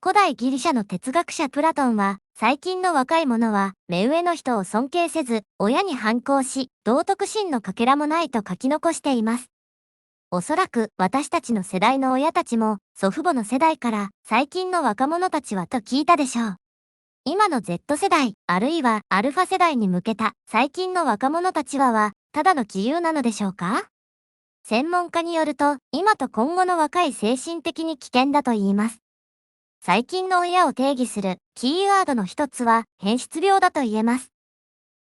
古代ギリシャの哲学者プラトンは、最近の若い者は、目上の人を尊敬せず、親に反抗し、道徳心のかけらもないと書き残しています。おそらく、私たちの世代の親たちも、祖父母の世代から、最近の若者たちはと聞いたでしょう。今の Z 世代、あるいはアルファ世代に向けた、最近の若者たちは、ただの自由なのでしょうか？専門家によると、今と今後の若い精神的に危険だと言います。最近の親を定義するキーワードの一つは変質病だと言えます。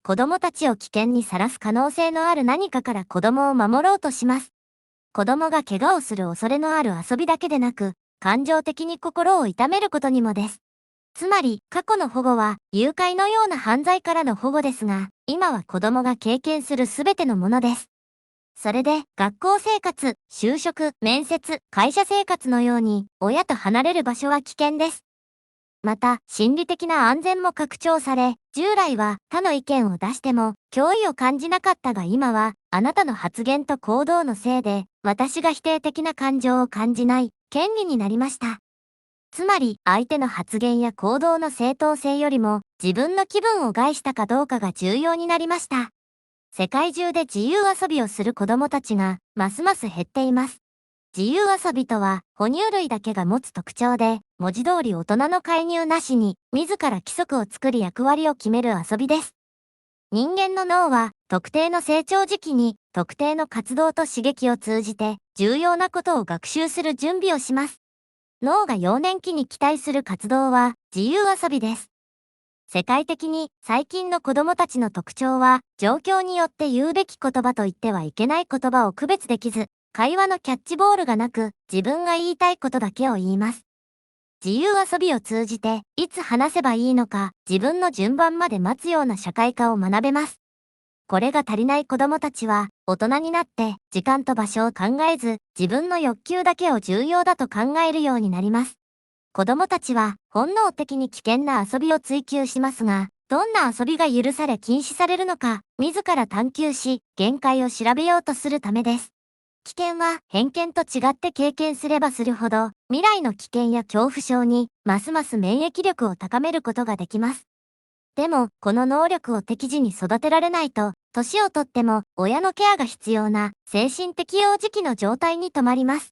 子供たちを危険にさらす可能性のある何かから子供を守ろうとします。子供が怪我をする恐れのある遊びだけでなく、感情的に心を痛めることにもです。つまり、過去の保護は誘拐のような犯罪からの保護ですが、今は子供が経験するすべてのものです。それで、学校生活、就職、面接、会社生活のように、親と離れる場所は危険です。また、心理的な安全も拡張され、従来は他の意見を出しても、脅威を感じなかったが今は、あなたの発言と行動のせいで、私が否定的な感情を感じない、権利になりました。つまり、相手の発言や行動の正当性よりも、自分の気分を害したかどうかが重要になりました。世界中で自由遊びをする子供たちが、ますます減っています。自由遊びとは、哺乳類だけが持つ特徴で、文字通り大人の介入なしに、自ら規則を作り役割を決める遊びです。人間の脳は、特定の成長時期に、特定の活動と刺激を通じて、重要なことを学習する準備をします。脳が幼年期に期待する活動は、自由遊びです。世界的に最近の子供たちの特徴は、状況によって言うべき言葉と言ってはいけない言葉を区別できず、会話のキャッチボールがなく、自分が言いたいことだけを言います。自由遊びを通じて、いつ話せばいいのか、自分の順番まで待つような社会化を学べます。これが足りない子供たちは、大人になって、時間と場所を考えず、自分の欲求だけを重要だと考えるようになります。子供たちは本能的に危険な遊びを追求しますが、どんな遊びが許され禁止されるのか、自ら探求し、限界を調べようとするためです。危険は偏見と違って経験すればするほど、未来の危険や恐怖症に、ますます免疫力を高めることができます。でも、この能力を適時に育てられないと、年をとっても親のケアが必要な精神適応時期の状態に止まります。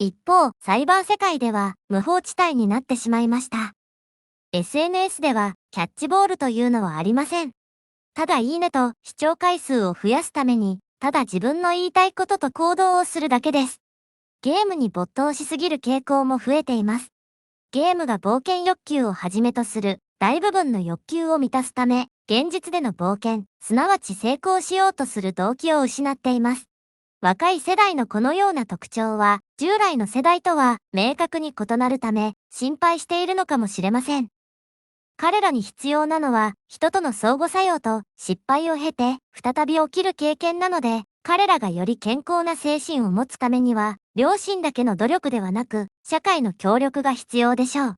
一方、サイバー世界では無法地帯になってしまいました。SNS ではキャッチボールというのはありません。ただいいねと視聴回数を増やすために、ただ自分の言いたいことと行動をするだけです。ゲームに没頭しすぎる傾向も増えています。ゲームが冒険欲求をはじめとする大部分の欲求を満たすため、現実での冒険、すなわち成功しようとする動機を失っています。若い世代のこのような特徴は、従来の世代とは明確に異なるため、心配しているのかもしれません。彼らに必要なのは、人との相互作用と失敗を経て、再び起きる経験なので、彼らがより健康な精神を持つためには、両親だけの努力ではなく、社会の協力が必要でしょう。